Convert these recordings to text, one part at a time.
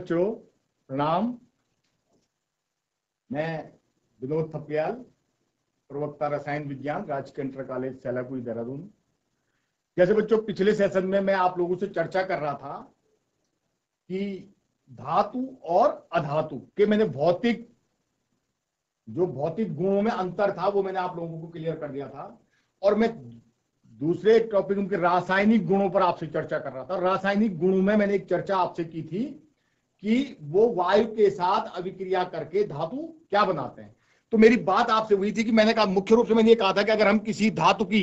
बच्चों प्रणाम। मैं विनोद थपलियाल, प्रवक्ता रसायन विज्ञान, राजकीय इंटर कॉलेज सैलापुर देहरादून। जैसे बच्चों पिछले सेशन में मैं आप लोगों से चर्चा कर रहा था कि धातु और अधातु के मैंने भौतिक गुणों में अंतर था वो मैंने आप लोगों को क्लियर कर दिया था, और मैं दूसरे टॉपिक उनके रासायनिक गुणों पर आपसे चर्चा कर रहा था। रासायनिक गुणों में मैंने एक चर्चा आपसे की थी कि वो वायु के साथ अभिक्रिया करके धातु क्या बनाते हैं। तो मेरी बात आपसे हुई थी कि मैंने कहा, मुख्य रूप से मैंने ये कहा था कि अगर हम किसी धातु की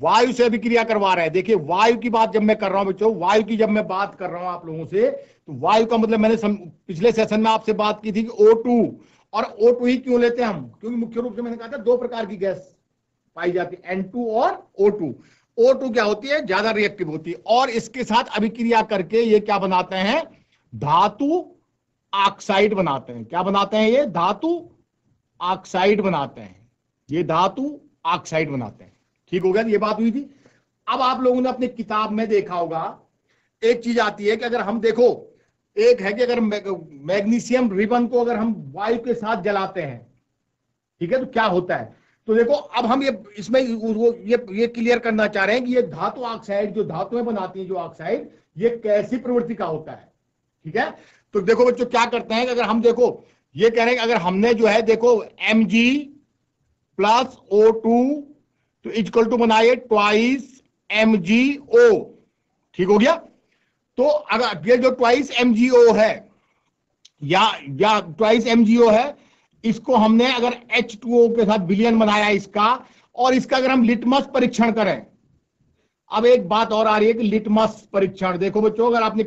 वायु से अभिक्रिया करवा रहे हैं, देखिए वायु की बात जब मैं कर रहा हूं बच्चों, वायु की जब मैं बात कर रहा हूं आप लोगों से, तो वायु का मतलब मैंने पिछले सेशन में आपसे बात की थी कि O2, और O2 ही क्यों लेते हैं हम, क्योंकि मुख्य रूप से मैंने कहा था दो प्रकार की गैस पाई जाती है, N2 और O2। O2 क्या होती है, ज्यादा रिएक्टिव होती है, और इसके साथ अभिक्रिया करके ये क्या बनाते हैं, धातु ऑक्साइड बनाते हैं। क्या बनाते हैं, ये धातु ऑक्साइड बनाते हैं, ये धातु ऑक्साइड बनाते हैं। ठीक हो गया, ये बात हुई थी। अब आप लोगों ने अपनी किताब में देखा होगा एक चीज आती है कि अगर हम देखो, एक है कि अगर मैग्नीशियम रिबन को अगर हम वायु के साथ जलाते हैं, ठीक है, तो क्या होता है। तो देखो अब हम ये इसमें ये क्लियर करना चाह रहे हैं कि ये धातु ऑक्साइड जो धातुएं बनाती हैं, जो ऑक्साइड, ये कैसी प्रवृत्ति का होता है। ठीक है, तो देखो बच्चों क्या करते हैं कि अगर हम देखो ये कह रहे हैं कि अगर हमने जो है देखो Mg प्लस O2 तो इक्वल टू बनाइए ट्वाइस MgO। ठीक हो गया। तो अगर ये जो ट्वाइस MgO है या ट्वाइस MgO है, इसको हमने अगर H2O के साथ विलयन बनाया इसका, और इसका अगर हम लिटमस परीक्षण करें। अब एक बात और आ रही है कि लिटमस परीक्षण, देखो बच्चों अगर आपने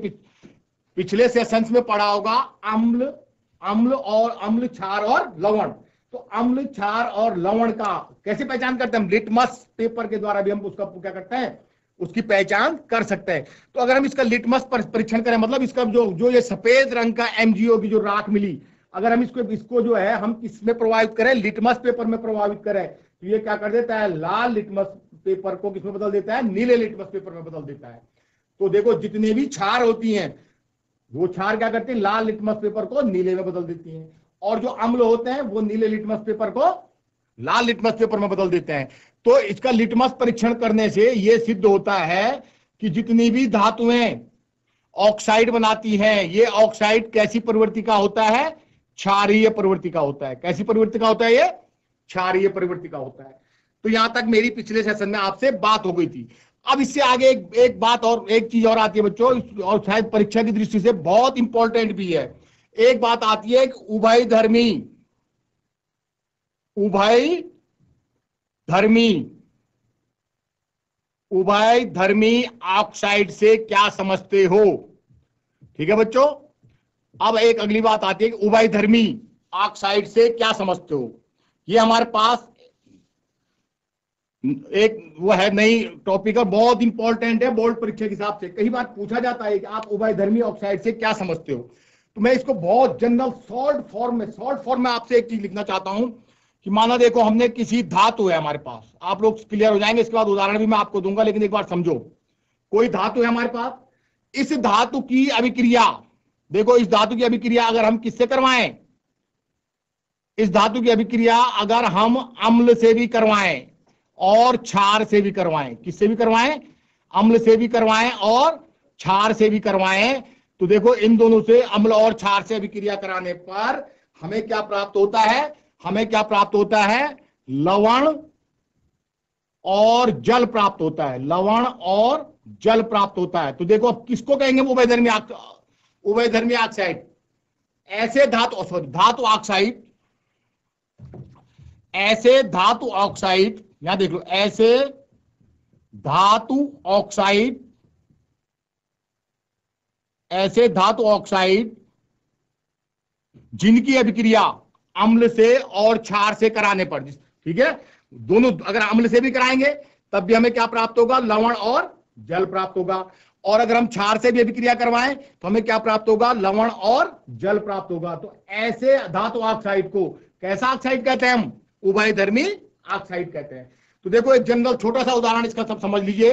पिछले सेशंस में पढ़ा होगा अम्ल क्षार और लवण, तो अम्ल क्षार और लवण का कैसे पहचान करते हैं हम, लिटमस पेपर के द्वारा भी हम उसका क्या करते हैं, उसकी पहचान कर सकते हैं। तो अगर हम इसका लिटमस परीक्षण करें, मतलब इसका जो ये सफेद रंग का MgO की जो राख मिली, अगर हम इसको जो है हम किसमें प्रभावित करें, लिटमस पेपर में प्रभावित करें, तो ये क्या कर देता है, लाल लिटमस पेपर को किसमें बदल देता है, नीले लिटमस पेपर में बदल देता है। तो देखो जितने भी क्षार होती हैं वो क्षार क्या करती है, लाल लिटमस पेपर को नीले में बदल देती हैं, और जो अम्ल होते हैं वो नीले लिटमस पेपर को लाल लिटमस पेपर में बदल देते हैं। तो इसका लिटमस परीक्षण करने से यह सिद्ध होता है कि जितनी भी धातुएं ऑक्साइड बनाती हैं, ये ऑक्साइड कैसी प्रवृत्ति का होता है, क्षारीय प्रवृत्ति का होता है। कैसी प्रवृत्ति का होता है, ये क्षारीय प्रवृत्ति का होता है। तो यहां तक मेरी पिछले सेशन में आपसे बात हो गई थी। अब इससे आगे एक बात और एक चीज और आती है बच्चों, और शायद परीक्षा की दृष्टि से बहुत इंपॉर्टेंट भी है। एक बात आती है कि उभय धर्मी ऑक्साइड से क्या समझते हो। ठीक है बच्चों, अब एक अगली बात आती है कि उभय धर्मी ऑक्साइड से क्या समझते हो। ये हमारे पास एक वो है नई टॉपिक है, बहुत इंपॉर्टेंट है, बोर्ड परीक्षा के हिसाब से कई बार पूछा जाता है कि आप उभय धर्मी ऑक्साइड से क्या समझते हो। तो मैं इसको बहुत जनरल शॉर्ट फॉर्म में आपसे एक चीज लिखना चाहता हूं कि माना देखो हमने किसी धातु है हमारे पास, आप लोग क्लियर हो जाएंगे, इसके बाद उदाहरण भी मैं आपको दूंगा, लेकिन एक बार समझो, कोई धातु है हमारे पास, इस धातु की अभिक्रिया, देखो इस धातु की अभिक्रिया अगर हम किससे करवाएं, इस धातु की अभिक्रिया अगर हम अम्ल से भी करवाएं और क्षार से भी करवाएं, किससे भी करवाएं, अम्ल से भी करवाएं और क्षार से भी करवाएं, तो देखो इन दोनों से अम्ल और क्षार से अभिक्रिया कराने पर हमें क्या प्राप्त होता है, हमें क्या प्राप्त होता है, लवण और जल प्राप्त होता है, लवण और जल प्राप्त होता है। तो देखो अब किसको कहेंगे उभयधर्मी ऑक्साइड, ऐसे धातु ऑक्साइड, ऐसे धातु ऑक्साइड, यहां देख लो, ऐसे धातु ऑक्साइड, ऐसे धातु ऑक्साइड जिनकी अभिक्रिया अम्ल से और क्षार से कराने पर, ठीक है, दोनों अगर अम्ल से भी कराएंगे तब भी हमें क्या प्राप्त होगा, लवण और जल प्राप्त होगा, और अगर हम क्षार से भी अभिक्रिया करवाएं तो हमें क्या प्राप्त होगा, लवण और जल प्राप्त होगा। तो ऐसे धातु ऑक्साइड को कैसा ऑक्साइड कहते हैं हम, उभयधर्मी ऑक्साइड कहते हैं। तो देखो एक जनरल छोटा सा उदाहरण इसका सब समझ लीजिए।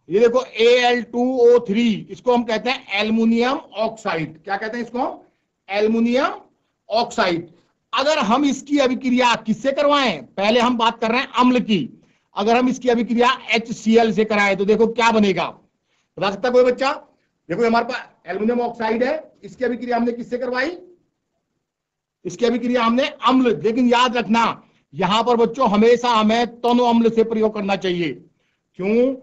ये देखो Al2O3, इसको हम कहते हैं एल्युमिनियम ऑक्साइड। क्या कहते हैं इसको हम? Aluminium oxide. अगर हम इसकी अभिक्रिया किससे करवाएं? पहले हम बात कर रहे हैं अम्ल की। अगर हम इसकी अभिक्रिया HCl से कराएं तो देखो क्या बनेगा, बता सकता कोई बच्चा? देखो हमारे पास एल्युमिनियम ऑक्साइड है, इसकी अभिक्रिया हमने किससे करवाई? इसकी अभिक्रिया हमने अम्ल, लेकिन याद रखना यहां पर बच्चों हमेशा हमें तनु अम्ल से प्रयोग करना चाहिए। क्यों?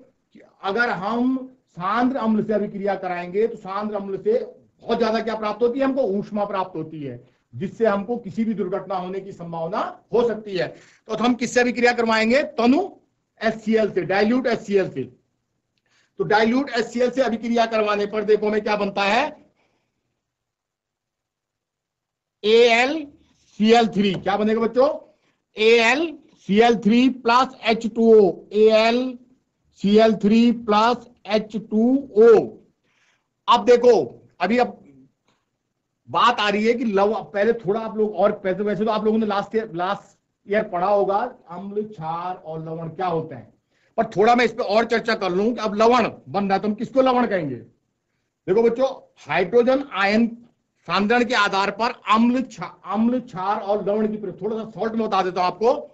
अगर हम सांद्र अम्ल से अभिक्रिया कराएंगे तो सांद्र अम्ल से बहुत ज्यादा क्या प्राप्त होती है? हमको ऊष्मा प्राप्त होती है, जिससे हमको किसी भी दुर्घटना होने की संभावना हो सकती है। तो हम किससे अभिक्रिया करवाएंगे? तनु HCl से, डाइल्यूट HCl से। तो डाइल्यूट HCl से अभिक्रिया करवाने पर देखो हमें क्या बनता है? AlCl3। क्या बनेगा बच्चों? AlCl3 plus H2O, AlCl3 plus H2O। अब देखो अभी अब बात आ रही है कि पहले थोड़ा आप लोग और वैसे तो आप लोगों ने लास्ट ईयर पढ़ा होगा अम्ल, क्षार और लवण क्या होते हैं, पर थोड़ा मैं इस पे और चर्चा कर लूं कि अब लवण बन रहा है तो हम किसको लवण कहेंगे? देखो बच्चों, हाइड्रोजन आयन सांद्रण के आधार पर अम्ल, क्षार और लवण की थोड़ा सा शॉर्ट में बता देता हूं आपको।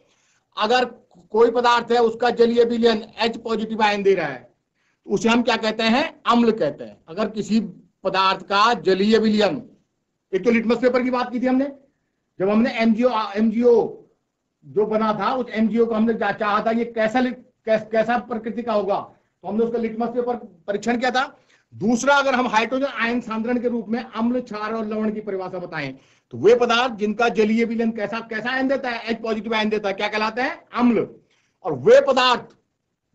अगर कोई पदार्थ है उसका जलीय विलयन H पॉजिटिव आयन दे रहा है तो उसे हम क्या कहते हैं? अम्ल कहते हैं। अगर किसी पदार्थ का जलीय विलयन, एक तो लिटमस पेपर की बात की थी हमने, जब हमने एमजीओ जो बना था उस एमजीओ को हमने चाहा था ये कैसा प्रकृति का होगा, तो हमने उसका लिटमस पेपर परीक्षण किया था। दूसरा, अगर हम हाइड्रोजन आयन सांद्रण के रूप में अम्ल, क्षार और लवण की परिभाषा बताएं तो वे पदार्थ जिनका जलीय विलयन कैसा आयन देता है? H पॉजिटिव आयन देता है, क्या कहलाते हैं? अम्ल। और वे पदार्थ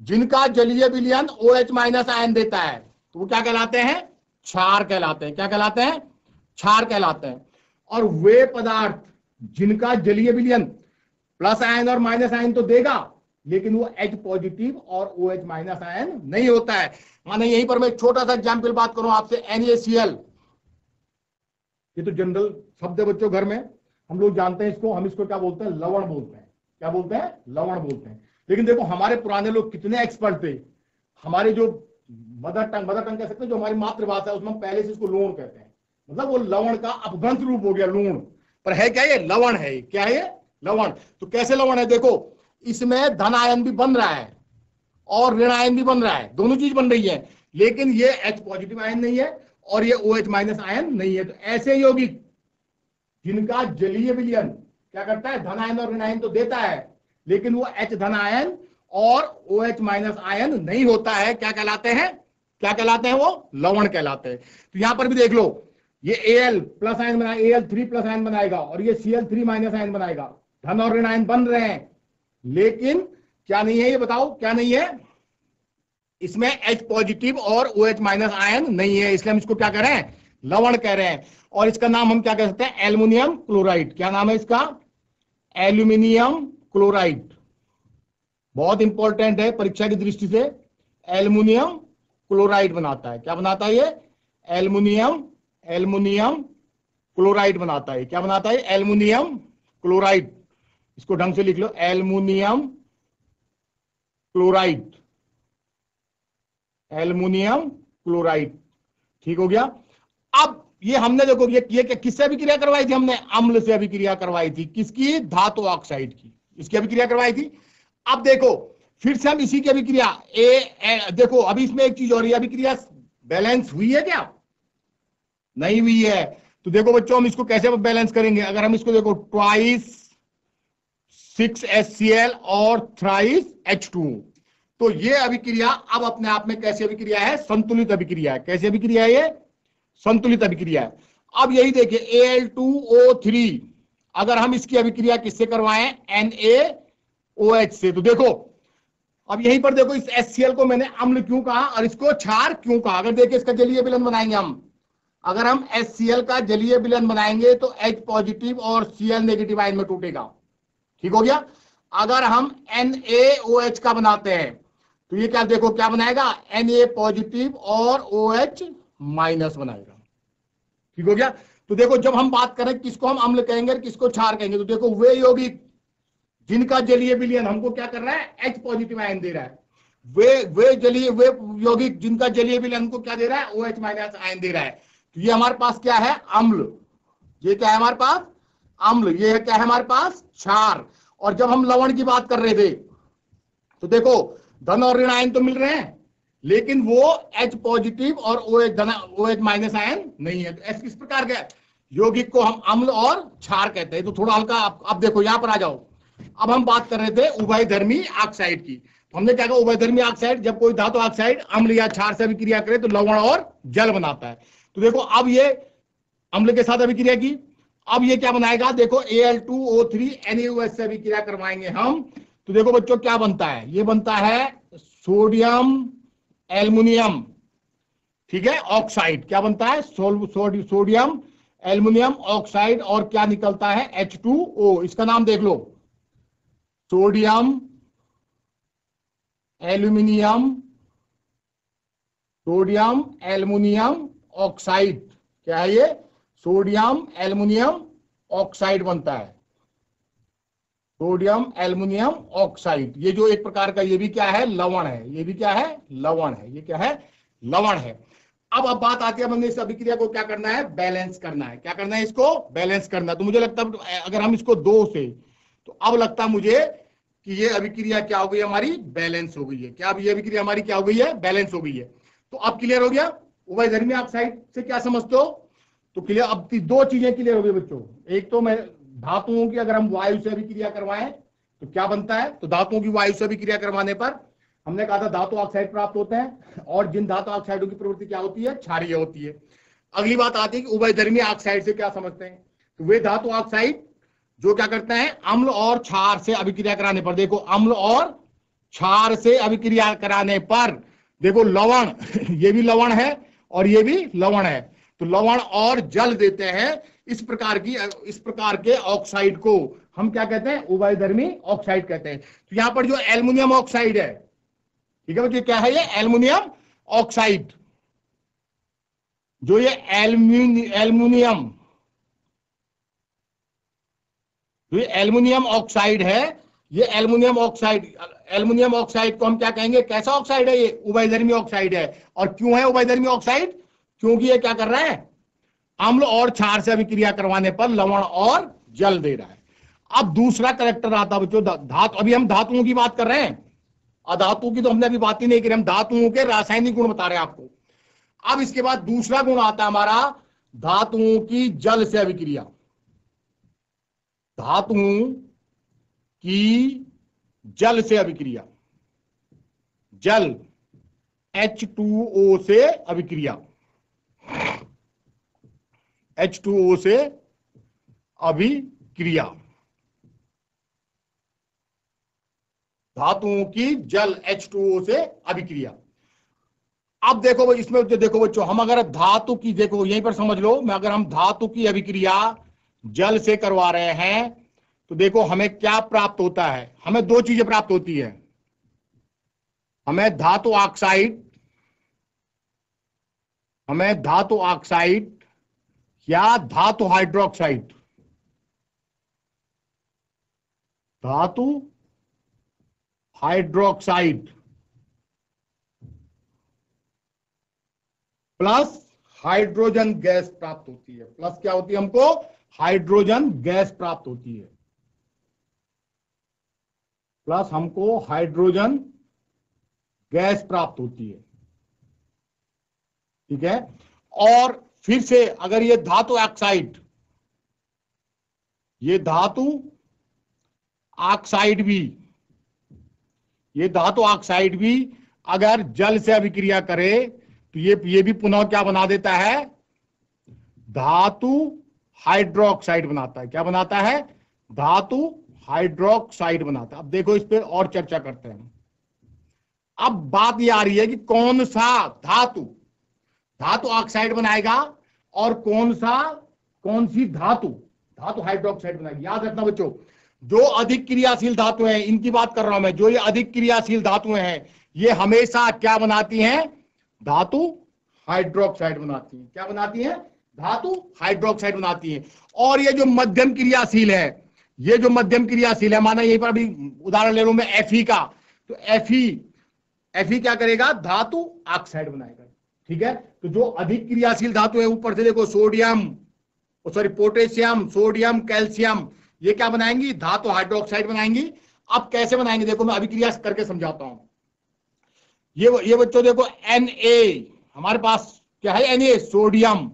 जिनका जलीय विलयन OH माइनस आयन देता है तो वो क्या कहलाते हैं? क्षार कहलाते हैं। क्या कहलाते हैं? क्षार कहलाते हैं। और वे पदार्थ जिनका जलीय विलयन प्लस आयन और माइनस आयन तो देगा लेकिन वो H पॉजिटिव और OH माइनस आयन नहीं होता है। माने यहीं पर मैं एक छोटा सा एग्जाम्पल बात करूं आपसे, NaCl, ये तो जनरल शब्द है बच्चों, घर में हम लोग जानते हैं इसको, हम इसको क्या बोलते हैं? लवण बोलते हैं। क्या बोलते हैं? लवण बोलते हैं। लेकिन देखो हमारे पुराने लोग कितने एक्सपर्ट थे, हमारे जो मदर टंग कह सकते हैं, जो हमारी मातृभाषा है उसमें हम पहले से इसको लूण कहते हैं, मतलब वो लवण का अपभ्रंश रूप हो गया लूण, पर है क्या? ये लवण है। क्या है ये? लवण। तो कैसे लवण है? देखो इसमें धन आयन भी बन रहा है और ऋण आयन भी बन रहा है, दोनों चीज बन रही है, लेकिन ये H पॉजिटिव आयन नहीं है और ये OH माइनस आयन नहीं है। तो ऐसे यौगिक जिनका जलीय विलयन क्या करता है? धन आयन और ऋण आयन तो देता है लेकिन वो H धन आयन और OH माइनस आयन नहीं होता है, क्या कहलाते हैं? क्या कहलाते हैं? वो लवण कहलाते हैं। तो यहां पर भी देख लो, ये Al प्लस आयन बनाएगा, Al3 प्लस आयन बनाएगा और ये Cl3 माइनस आयन बनाएगा। धन और ऋण आयन बन रहे हैं लेकिन क्या नहीं है? ये बताओ क्या नहीं है? इसमें H पॉजिटिव और OH माइनस आयन नहीं है, इसलिए हम इसको क्या कह रहे हैं? लवण कह रहे हैं। और इसका नाम हम क्या कह सकते हैं? Aluminium chloride. क्या नाम है इसका? Aluminium chloride. बहुत इंपॉर्टेंट है परीक्षा की दृष्टि से। एल्युमिनियम क्लोराइड बनाता है। क्या बनाता है? ये एल्युमिनियम क्लोराइड बनाता है। क्या बनाता है? Aluminium chloride. इसको ढंग से लिख लो, एल्युमिनियम क्लोराइड, एल्युमिनियम क्लोराइड। ठीक हो गया। अब ये हमने देखो ये किससे अभिक्रिया करवाई थी? हमने अम्ल से अभिक्रिया करवाई थी। किसकी? धातु ऑक्साइड की, इसकी अभिक्रिया करवाई थी। अब देखो फिर से हम इसी की अभिक्रिया देखो अभी इसमें एक चीज और, अभिक्रिया बैलेंस हुई है क्या? नहीं हुई है। तो देखो बच्चों हम इसको कैसे बैलेंस करेंगे? अगर हम इसको देखो ट्वाइस 6HCl और थ्राइस H2, तो ये अभिक्रिया अब अपने आप में कैसी अभिक्रिया है? संतुलित अभिक्रिया है। कैसी अभिक्रिया है ये? संतुलित अभिक्रिया है। अब यही देखिए Al2O3, अगर हम इसकी अभिक्रिया किससे करवाएं? NaOH से। तो देखो अब यहीं पर देखो इस HCl को मैंने अम्ल क्यों कहा और इसको क्षार क्यों कहा? अगर देखिए इसका जलीय विलयन बनाएंगे हम, अगर हम HCl का जलीय विलयन बनाएंगे तो H पॉजिटिव और Cl नेगेटिव आयन में टूटेगा। ठीक हो गया। अगर हम NaOH का बनाते हैं तो ये क्या देखो क्या बनाएगा? Na पॉजिटिव और OH माइनस बनाएगा। ठीक हो गया। तो देखो जब हम बात करें किसको हम अम्ल कहेंगे और किसको क्षार कहेंगे, तो देखो वे यौगिक जिनका जलीय विलयन हमको क्या कर रहा है? H पॉजिटिव आयन दे रहा है, वे जलीय, वे यौगिक जिनका जलीय विलयन हमको क्या दे रहा है, OH माइनस आयन दे रहा है। तो ये हमारे पास क्या है, अम्ल। ये क्या है हमारे पास, अम्ल। ये है क्या है हमारे पास, क्षार। और जब हम लवण की बात कर रहे थे तो देखो धन और ऋण आयन तो मिल रहे हैं, लेकिन वो H पॉजिटिव और OH माइनस आयन नहीं है। तो किस प्रकार के यौगिक को हम अम्ल और क्षार कहते हैं। तो थोड़ा हल्का अब देखो यहां पर आ जाओ। अब हम बात कर रहे थे उभयधर्मी ऑक्साइड की। तो हमने क्या कहा, उभयधर्मी ऑक्साइड, जब कोई धातु ऑक्साइड अम्ल या क्षार से अभिक्रिया करे तो लवण और जल बनाता है। तो देखो अब ये अम्ल के साथ अभिक्रिया की, अब ये क्या बनाएगा, देखो Al2O3 NaOH से अभिक्रिया करवाएंगे हम। तो देखो बच्चों क्या बनता है, ये बनता है सोडियम एल्युमिनियम, ठीक है, ऑक्साइड। क्या बनता है, सोडियम एल्युमिनियम ऑक्साइड। और क्या निकलता है, H2O। इसका नाम देख लो, sodium aluminium, sodium aluminium oxide. क्या है ये, सोडियम एल्युमिनियम ऑक्साइड बनता है, सोडियम एल्युमिनियम ऑक्साइड। ये जो एक प्रकार का, ये भी क्या है, लवण है। ये भी क्या है, लवण है। ये क्या है, लवण है। अब बात आती है, हमने इस अभिक्रिया को क्या करना है, बैलेंस करना है। क्या करना है, इसको बैलेंस करना। तो मुझे लगता है अगर हम इसको 2 से, तो अब लगता है मुझे कि ये अभिक्रिया क्या हो गई हमारी, बैलेंस हो गई है। क्या, अब ये अभिक्रिया हमारी क्या हो गई है, बैलेंस हो गई है। तो अब क्लियर हो गया उभयधर्मी ऑक्साइड से क्या समझते हो। तो क्लियर, अब 2 चीजें क्लियर हो गई बच्चों। एक तो मैं धातुओं की अगर हम वायु से अभिक्रिया करवाएं तो क्या बनता है, तो धातुओं की वायु से अभिक्रिया करवाने पर हमने कहा था धातु ऑक्साइड प्राप्त होते हैं। और जिन धातु ऑक्साइडों की प्रवृत्ति क्या होती है, क्षारीय होती है। अगली बात आती है कि उभयधर्मी ऑक्साइड से क्या समझते हैं। तो वे धातु ऑक्साइड जो क्या करते हैं, अम्ल और क्षार से अभिक्रिया कराने पर, देखो अम्ल और क्षार से अभिक्रिया कराने पर, देखो लवण ये भी लवण है और ये भी लवण है। तो लवण और जल देते हैं। इस प्रकार के ऑक्साइड को हम क्या कहते हैं, उभयधर्मी ऑक्साइड कहते हैं। तो यहां पर जो एल्युमिनियम ऑक्साइड है, ठीक है बच्चे, क्या है ये, एल्युमिनियम ऑक्साइड। जो ये एल्युमिनियम ऑक्साइड है, ये एल्युमिनियम ऑक्साइड को हम क्या कहेंगे, कैसा ऑक्साइड है, ये उभयधर्मी ऑक्साइड है। और क्यों है उभयधर्मी ऑक्साइड, क्योंकि ये क्या कर रहा है, अम्ल और क्षार से अभिक्रिया करवाने पर लवण और जल दे रहा है। अब दूसरा कैरेक्टर आता है बच्चों, धातु। अभी हम धातुओं की बात कर रहे हैं, अधातु की तो हमने अभी बात ही नहीं करी, हम धातुओं के रासायनिक गुण बता रहे हैं आपको। अब इसके बाद दूसरा गुण आता है हमारा, धातुओं की जल से अभिक्रिया। धातुओं की जल से अभिक्रिया, जल H2O से अभिक्रिया, H2O से अभिक्रिया, धातुओं की जल H2O से अभिक्रिया। अब देखो इसमें देखो बच्चों, हम अगर धातु की, देखो यहीं पर समझ लो, मैं अगर हम धातु की अभिक्रिया जल से करवा रहे हैं तो देखो हमें क्या प्राप्त होता है, हमें 2 चीजें प्राप्त होती है। हमें धातु ऑक्साइड या धातु हाइड्रोक्साइड, धातु हाइड्रोक्साइड प्लस हाइड्रोजन गैस प्राप्त होती है। प्लस क्या होती है, हमको हाइड्रोजन गैस प्राप्त होती है। प्लस हमको हाइड्रोजन गैस प्राप्त होती है, ठीक है। और फिर से अगर ये धातु ऑक्साइड, ये धातु ऑक्साइड भी अगर जल से अभिक्रिया करे तो ये भी पुनः क्या बना देता है, धातु हाइड्रोक्साइड बनाता है। क्या बनाता है, धातु हाइड्रोक्साइड बनाता है। अब देखो इस पर और चर्चा करते हैं। अब बात ये आ रही है कि कौन सा धातु ऑक्साइड बनाएगा और कौन सी धातु हाइड्रोक्साइड बनाएगी। याद रखना बच्चों, जो अधिक क्रियाशील धातु हैं, इनकी बात कर रहा हूं मैं, जो ये अधिक क्रियाशील धातुएं हैं, ये हमेशा क्या बनाती हैं, धातु हाइड्रोक्साइड बनाती हैं। क्या बनाती हैं, धातु हाइड्रोक्साइड बनाती हैं। और ये जो मध्यम क्रियाशील है, माना यहीं पर अभी उदाहरण ले लूं मैं Fe का, तो Fe Fe क्या करेगा, धातु ऑक्साइड बनाएगा। ठीक है, तो जो अधिक क्रियाशील धातु है ऊपर से देखो sodium, sorry potassium, sodium, calcium, ये क्या बनाएंगी, धातु हाइड्रोक्साइड बनाएंगी। अब कैसे बनाएंगे देखो, मैं अभिक्रिया करके समझाता हूं। ये बच्चों देखो Na हमारे पास क्या है, Na सोडियम।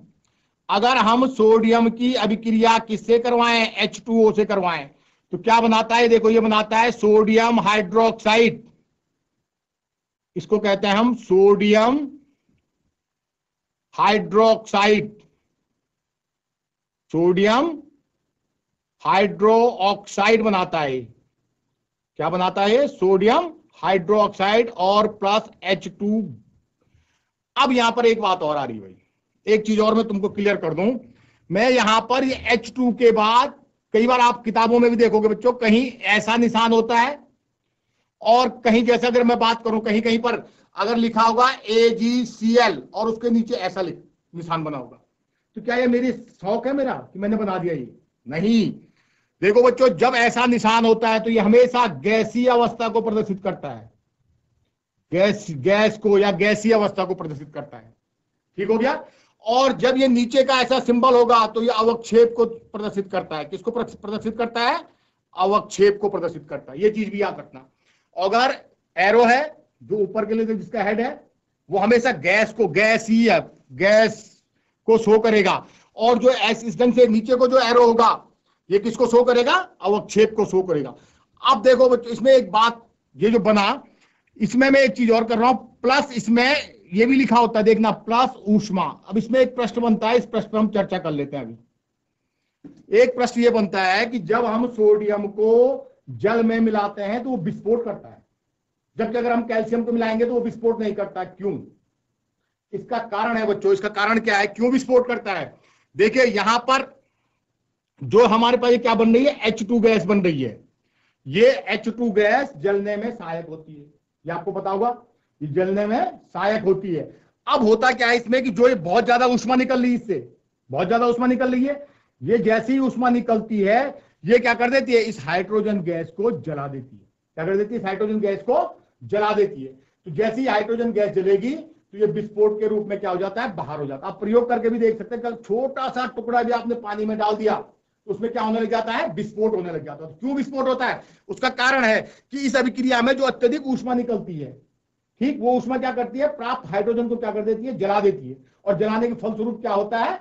अगर हम सोडियम की अभिक्रिया किससे करवाएं, H2O से करवाएं, तो क्या बनाता है, देखो ये बनाता है सोडियम हाइड्रोक्साइड। इसको कहते हैं हम सोडियम हाइड्रोक्साइड, सोडियम हाइड्रोक्साइड बनाता है। क्या बनाता है, सोडियम हाइड्रोक्साइड और प्लस H2। अब यहां पर एक बात और आ रही है भाई, एक चीज और मैं तुमको क्लियर कर दूं। मैं यहां पर ये H2 के बाद, कई बार आप किताबों में भी देखोगे बच्चों, कहीं ऐसा निशान होता है और कहीं, जैसे अगर मैं बात करूं, कहीं कहीं पर अगर लिखा होगा AgCl और उसके नीचे ऐसा निशान बना होगा, तो क्या ये मेरी शौक है मेरा कि मैंने बना दिया, ये नहीं। देखो बच्चों, जब ऐसा निशान होता है तो ये हमेशा गैसीय अवस्था को प्रदर्शित करता है, गैस को या गैसीय अवस्था को प्रदर्शित करता है। ठीक हो गया। और जब ये नीचे का ऐसा सिंबल होगा तो ये अवक्षेप को प्रदर्शित करता है। किसको प्रदर्शित करता है, अवक्षेप को प्रदर्शित करता है। ये चीज भी याद रखना। अगर एरो है जो ऊपर के लिए जिसका हेड है, वो हमेशा गैस को शो करेगा, और जो इस ढंग से नीचे को जो एरो होगा, ये किसको शो करेगा, अवक्षेप को शो करेगा। अब देखो बच्चों, इसमें एक बात, ये जो बना, इसमें मैं एक चीज और कर रहा हूं, प्लस इसमें ये भी लिखा होता है, देखना, प्लस ऊष्मा। अब इसमें एक प्रश्न बनता है, इस प्रश्न पर हम चर्चा कर लेते हैं। अभी एक प्रश्न ये बनता है कि जब हम सोडियम को जल में मिलाते हैं तो वो विस्फोट करता है, जबकि अगर हम कैल्शियम को मिलाएंगे तो वो विस्फोट नहीं करता, क्यों? इसका कारण है बच्चों, इसका कारण क्या है, क्यों विस्फोट करता है? देखिए यहां पर जो हमारे पास ये क्या बन रही है, H2 गैस बन रही है। ये H2 गैस जलने में सहायक होती है, ये आपको पता होगा, ये जलने में सहायक होती है। अब होता क्या है इसमें कि जो ये बहुत ज्यादा ऊष्मा निकल रही है, इससे बहुत ज्यादा ऊष्मा निकल रही है, ये जैसी ही ऊष्मा निकलती है, ये क्या कर देती है, इस हाइड्रोजन गैस को जला देती है। क्या कर देती है, इस हाइड्रोजन गैस को जला देती है। तो जैसी हाइड्रोजन गैस जलेगी तो ये विस्फोट के रूप में क्या हो जाता है, बाहर हो जाता है। आप प्रयोग करके भी देख सकते हैं, छोटा सा टुकड़ा भी आपने पानी में डाल दिया तो उसमें क्या होने लग जाता है, विस्फोट होने लग जाता है। तो क्यों विस्फोट होता है, उसका कारण है कि इस अभिक्रिया में जो अत्यधिक ऊष्मा निकलती है, ठीक, वो ऊष्मा क्या करती है, प्राप्त हाइड्रोजन को क्या कर देती है, जला देती है, और जलाने के फलस्वरूप क्या होता है,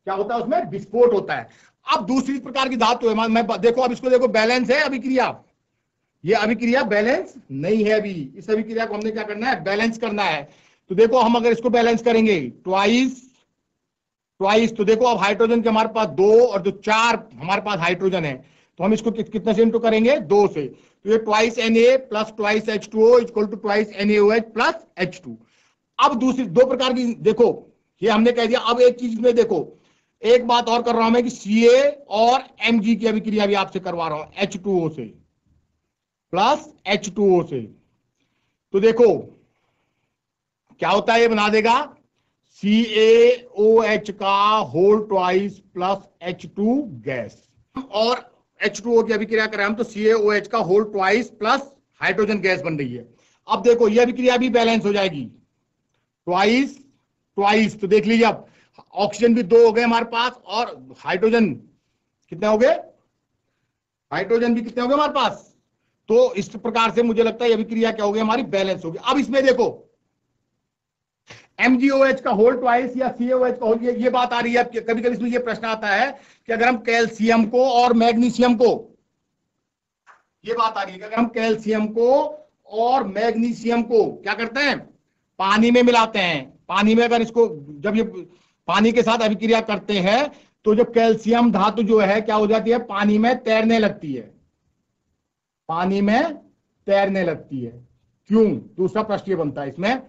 उसमें विस्फोट होता है। अब दूसरी प्रकार की धातु है, मैं देखो, अब इसको देखो, बैलेंस है अभिक्रिया, ये अभिक्रिया बैलेंस नहीं है। अभी इस अभिक्रिया को हमने क्या करना है, बैलेंस करना है। तो देखो हम अगर इसको बैलेंस करेंगे ट्वाइस, तो देखो अब हाइड्रोजन के हमारे पास 2 और जो 4 हमारे पास हाइड्रोजन है, तो हम इसको कितने से इंटू करेंगे, 2 से। तो ये twice Na plus twice H2O equal to twice NaOH plus H2। अब दूसरी 2 प्रकार की, देखो ये हमने कह दिया। अब एक चीज में देखो, एक बात और कर रहा हूं मैं कि Ca और Mg की अभिक्रिया भी आपसे करवा रहा हूं, H2O से प्लस H2O से। तो देखो क्या होता है, ये बना देगा CaOH का whole twice plus H2 gas, और H2O की अभिक्रिया करें हम तो CaOH का whole twice plus hydrogen gas बन रही है। अब देखो ये अभिक्रिया भी बैलेंस हो जाएगी, ट्वाइस, तो देख लीजिए अब ऑक्सीजन भी 2 हो गए हमारे पास, और हाइड्रोजन कितने हो गए, हाइड्रोजन भी कितने हो गए हमारे पास। तो इस प्रकार से मुझे लगता है अभिक्रिया क्या हो गई, हमारी बैलेंस होगी। अब इसमें देखो MgOH का होल ट्वाइस या CaOH का होल, ये बात आ रही है। कभी कभी इसमें ये प्रश्न आता है कि अगर हम कैल्शियम को और मैग्नीशियम को, ये बात आ रही है कि अगर हम कैल्शियम को और मैग्नीशियम को क्या करते हैं, पानी में मिलाते हैं, पानी में अगर इसको जब ये पानी के साथ अभिक्रिया करते हैं तो जो कैल्शियम धातु जो है क्या हो जाती है, पानी में तैरने लगती है, पानी में तैरने लगती है। क्यों? दूसरा प्रश्न ये बनता है इसमें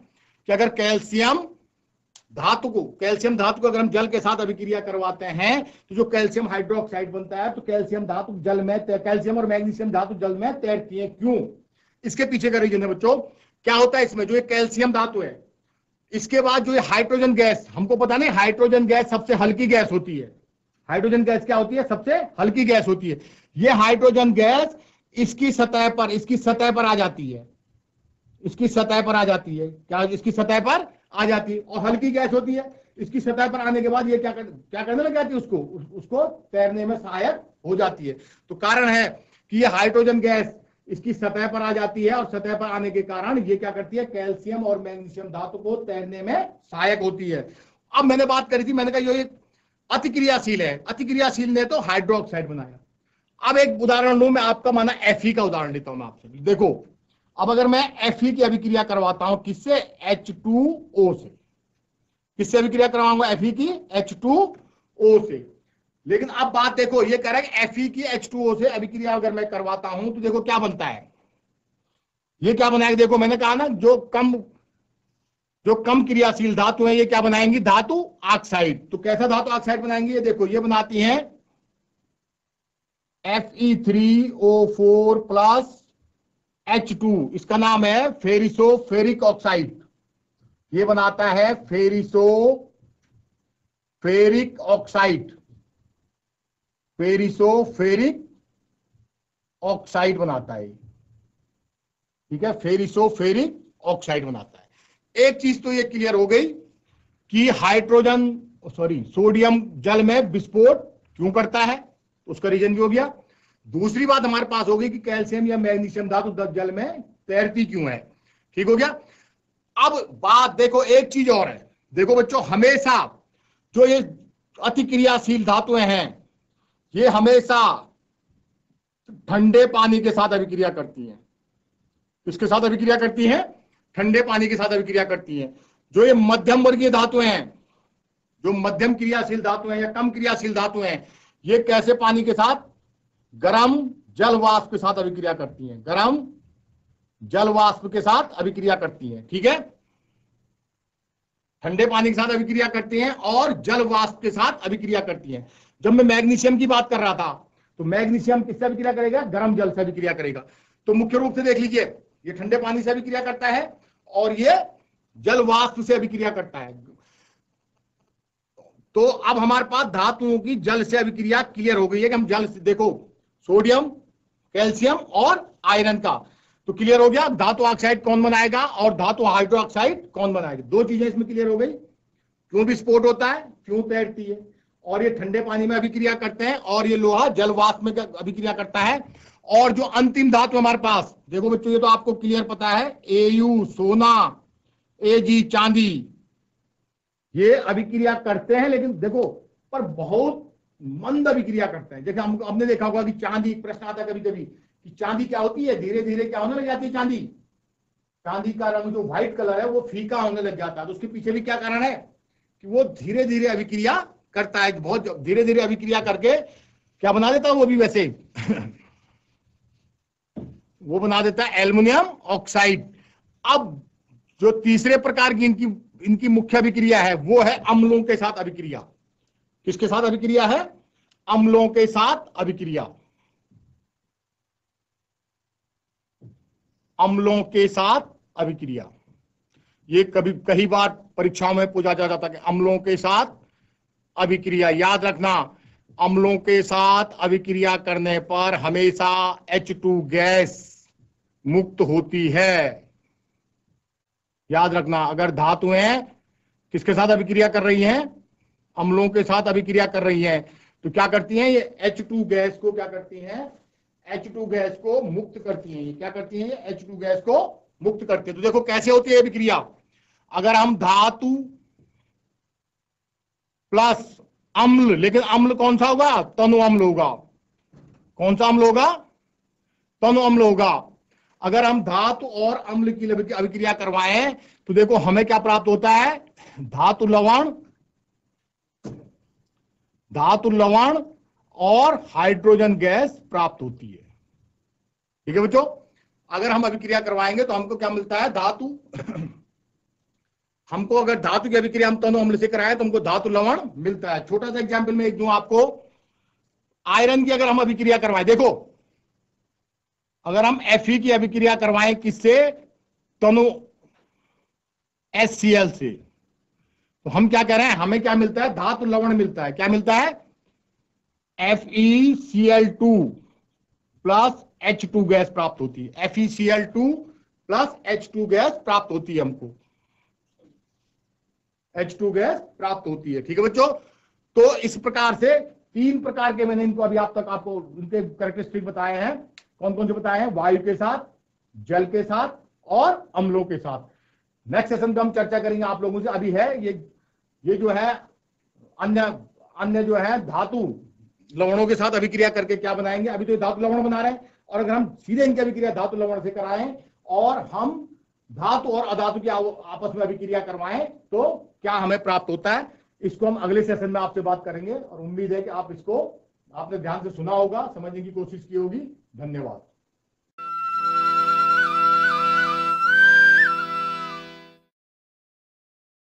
कि अगर कैल्शियम धातु को अगर हम जल के साथ अभिक्रिया करवाते हैं तो जो कैल्शियम हाइड्रोक्साइड बनता है, तो कैल्शियम धातु जल में, कैल्शियम और मैग्नीशियम धातु जल में तैरती है। क्यों? इसके पीछे का रीजन है बच्चों, क्या होता है इसमें, जो ये कैल्शियम धातु है, इसके बाद जो ये हाइड्रोजन गैस, हमको पता नहीं, हाइड्रोजन गैस सबसे हल्की गैस होती है। हाइड्रोजन गैस क्या होती है, सबसे हल्की गैस होती है। ये हाइड्रोजन गैस इसकी सतह पर आ जाती है, इसकी सतह पर आ जाती है। क्या इसकी सतह पर आ जाती है, और हल्की गैस होती है, इसकी सतह पर आने के बाद ये क्या करने लग जाती है, उसको तैरने में सहायक हो जाती है। तो कारण है कि ये हाइड्रोजन गैस इसकी सतह पर आ जाती है, और सतह पर आने के कारण ये क्या करती है, कैल्शियम और मैग्नीशियम धातु को तैरने में सहायक होती है। अब मैंने बात करी थी, मैंने कहा ये अतिक्रियाशील है, अतिक्रियाशील ने तो हाइड्रोक्साइड बनाया। अब एक उदाहरण लूं मैं, आपका माना Fe का उदाहरण लेता हूं मैं आपसे। देखो अब अगर मैं Fe की अभिक्रिया करवाता हूं, किससे, H2O से। किससे अभिक्रिया करवाऊंगा, Fe की H2O से। लेकिन अब बात देखो, ये कह रहा है कि Fe की H2O से अभिक्रिया अगर मैं करवाता हूं तो देखो क्या बनता है, ये क्या बनाएगा। देखो मैंने कहा ना, जो कम क्रियाशील धातु है ये क्या बनाएंगी, धातु ऑक्साइड। तो कैसा धातु ऑक्साइड बनाएंगे, ये देखो ये बनाती है Fe3O4 प्लस H2, इसका नाम है फेरिसोफेरिक ऑक्साइड। ये बनाता है फेरिसोफेरिक ऑक्साइड, फेरिसोफेरिक ऑक्साइड बनाता है, ठीक है, फेरिसोफेरिक ऑक्साइड बनाता है। एक चीज तो ये क्लियर हो गई कि सोडियम जल में विस्फोट क्यों करता है, उसका रीजन भी हो गया। दूसरी बात हमारे पास होगी कि कैल्शियम या मैग्नीशियम धातु जल में तैरती क्यों है, ठीक हो गया। अब बात देखो, एक चीज और है, देखो बच्चों, हमेशा जो ये अतिक्रियाशील धातुएं हैं ये हमेशा ठंडे पानी के साथ अभिक्रिया करती हैं। किसके साथ अभिक्रिया करती हैं, ठंडे पानी के साथ अभिक्रिया करती हैं। जो ये मध्यम वर्गीय धातुएं हैं, जो मध्यम क्रियाशील धातु हैं या कम क्रियाशील धातु हैं, ये कैसे पानी के साथ, गर्म जल वाष्प के साथ अभिक्रिया करती हैं, गर्म जल वाष्प के साथ अभिक्रिया करती हैं, ठीक है। ठंडे पानी के साथ अभिक्रिया करती हैं और जल वाष्प के साथ अभिक्रिया करती हैं। जब मैं मैग्नीशियम की बात कर रहा था, तो मैग्नीशियम किससे अभिक्रिया करेगा, गर्म जल से अभिक्रिया करेगा। तो मुख्य रूप से देख लीजिए, ये ठंडे पानी से अभिक्रिया करता है और ये जल वाष्प से अभिक्रिया करता है। तो अब हमारे पास धातुओं की जल से अभिक्रिया क्लियर हो गई है कि हम जल से, देखो सोडियम, कैल्शियम और आयरन का, तो क्लियर हो गया धातु ऑक्साइड कौन बनाएगा और धातु हाइड्रोक्साइड कौन बनाएगा। दो चीजें इसमें क्लियर हो गई, क्यों विस्फोट होता है, क्यों तैरती है, और ये ठंडे पानी में अभिक्रिया करते हैं, और ये लोहा जल वाष्प में अभिक्रिया करता है। और जो अंतिम धातु हमारे पास, देखो बच्चों ये तो आपको क्लियर पता है, Au सोना, Ag चांदी, ये अभिक्रिया करते हैं, लेकिन देखो पर बहुत मंद अभिक्रिया करते हैं। जैसे हमने देखा होगा कि चांदी, प्रश्न आता है कभी कभी कि चांदी क्या होती है, धीरे धीरे क्या होने लग जाती है, चांदी का रंग जो व्हाइट कलर है वो फीका होने लग जाता है। तो उसके पीछे भी क्या कारण है कि वो धीरे धीरे अभिक्रिया करता है, बहुत धीरे धीरे अभिक्रिया करके क्या बना देता है वो भी वैसे वो बना देता है एल्युमिनियम ऑक्साइड। अब जो तीसरे प्रकार की इनकी मुख्य अभिक्रिया है वो है अम्लों के साथ अभिक्रिया। किसके साथ अभिक्रिया है, अम्लों के साथ अभिक्रिया, अम्लों के साथ अभिक्रिया। ये कई बार परीक्षाओं में पूछा जाता है कि अम्लों के साथ अभिक्रिया। याद रखना, अम्लों के साथ अभिक्रिया करने पर हमेशा H2 गैस मुक्त होती है। याद रखना, अगर धातुएं किसके साथ अभिक्रिया कर रही हैं, अम्लों के साथ अभिक्रिया कर रही हैं, तो क्या करती हैं, ये H2 गैस को क्या करती हैं, H2 गैस को मुक्त करती हैं। ये क्या करती हैं, H2 गैस को मुक्त करती है। तो देखो कैसे होती है अभिक्रिया, अगर हम धातु प्लस अम्ल, लेकिन अम्ल कौन सा होगा, तनु अम्ल होगा। कौन सा अम्ल होगा, तनु अम्ल होगा। अगर हम धातु और अम्ल की अभिक्रिया करवाएं तो देखो हमें क्या प्राप्त होता है, धातु लवण और हाइड्रोजन गैस प्राप्त होती है। ठीक है बच्चों, अगर हम अभिक्रिया करवाएंगे तो हमको क्या मिलता है, धातु हमको अगर धातु की अभिक्रिया हम तनु अम्ल से कराएं तो हमको धातु लवण मिलता है। छोटा सा एग्जांपल में एक दूं आपको, आयरन की अगर हम अभिक्रिया करवाएं, देखो अगर हम Fe की अभिक्रिया करवाएं किससे, तनु HCl से, तो हम क्या कह रहे हैं, हमें क्या मिलता है, धातु लवण मिलता है। क्या मिलता है, FeCl2 प्लस H2 गैस प्राप्त होती है। FeCl2 प्लस H2 गैस प्राप्त होती है हमको, H2 गैस प्राप्त होती है। ठीक है बच्चों, तो इस प्रकार से 3 प्रकार के मैंने इनको अभी आप तक आपको उनके कैरेक्टरिस्टिक बताए हैं। कौन कौन से बताए हैं? वायु के साथ, जल के साथ और अम्लों के साथ। नेक्स्ट सेशन में हम चर्चा करेंगे आप लोगों से। अभी है ये जो है अन्य अन्य जो है धातु लवणों के साथ अभिक्रिया करके क्या बनाएंगे। अभी तो धातु लवण बना रहे हैं, और अगर हम सीधे इनकी अभिक्रिया धातु लवण से कराएं और हम धातु और अधातु की आपस में अभिक्रिया करवाएं तो क्या हमें प्राप्त होता है, इसको हम अगले सेशन में आपसे बात करेंगे। और उम्मीद है कि आप इसको आपने ध्यान से सुना होगा, समझने की कोशिश की होगी। धन्यवाद।